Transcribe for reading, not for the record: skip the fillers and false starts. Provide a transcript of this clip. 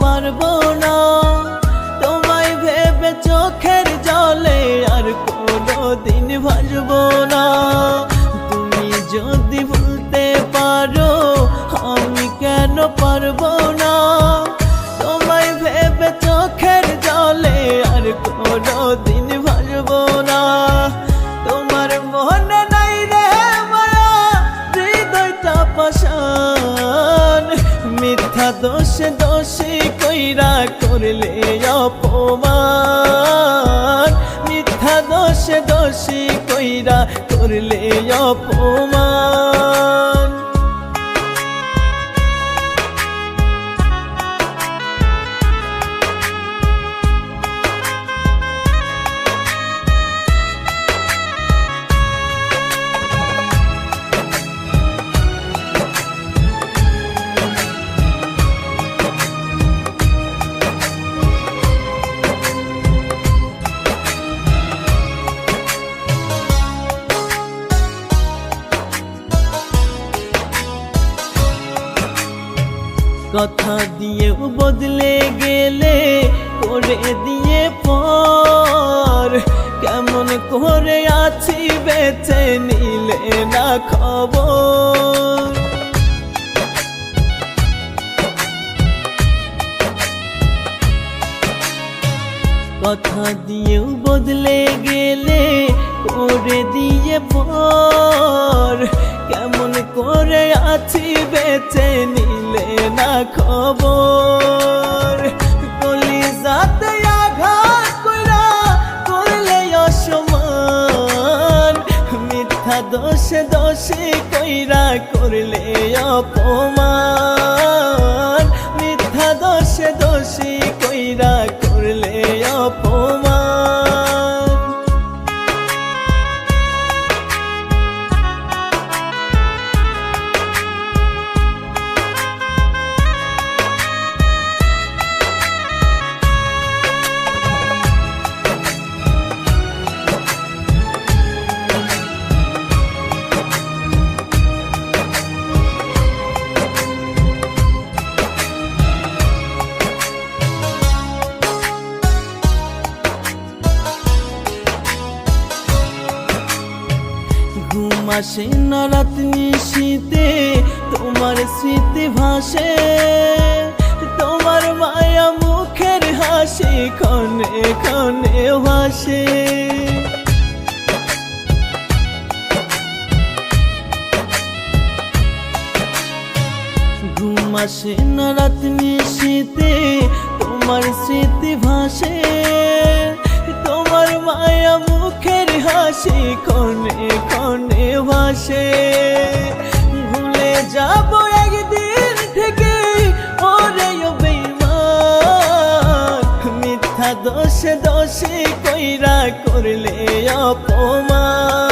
পারবো না, তোমায় ভেবে চোখের জলে আর কোনোদিন ভাসবো না। তুমি যদি ভুলতে পারো আমি কেন পারবো না, তোমায় ভেবে চোখের জলে আর কোনোদিন ভাসবো না। তোমার মনে নাই রে মায়া, হৃদয়টা পাষাণ, মিথ্যা দোষে দোষী কইরা করলে অপমান, মিথ্যা দোষে দোষী কইরা করলে অপমান। কথা দিয়েও বদলে গেলে করে দিয়ে পর, কেমন করে আছি বেঁচে নিলে না খবর। কথা দিয়েও বদলে গেলে করে দিয়ে পর, কেমন করে আছি বেঁচে নিলে না খবর। কলিজাতে আঘাত কইরা করলে অসম্মান, মিথ্যা দোষে দোষী কইরা করলে অপমান, মিথ্যা দোষে দোষী কইরা করলে অপমান। ঘুম আসে না রাত নিশীতে তোমার স্মৃতি ভাসে, তোমার মায়া মুখের হাসি ক্ষণে ক্ষণে ভাসে। ঘুম আসে না রাত নিশীতে তোমার স্মৃতি ভাসে, তোমার মায়া মুখের হাসি ক্ষণে ক্ষণে ভাসে। ভুলে যাব একদিন থেকে ওরে বেঈমান, মিথ্যা দোষে দোষী কইরা করলে অপমান।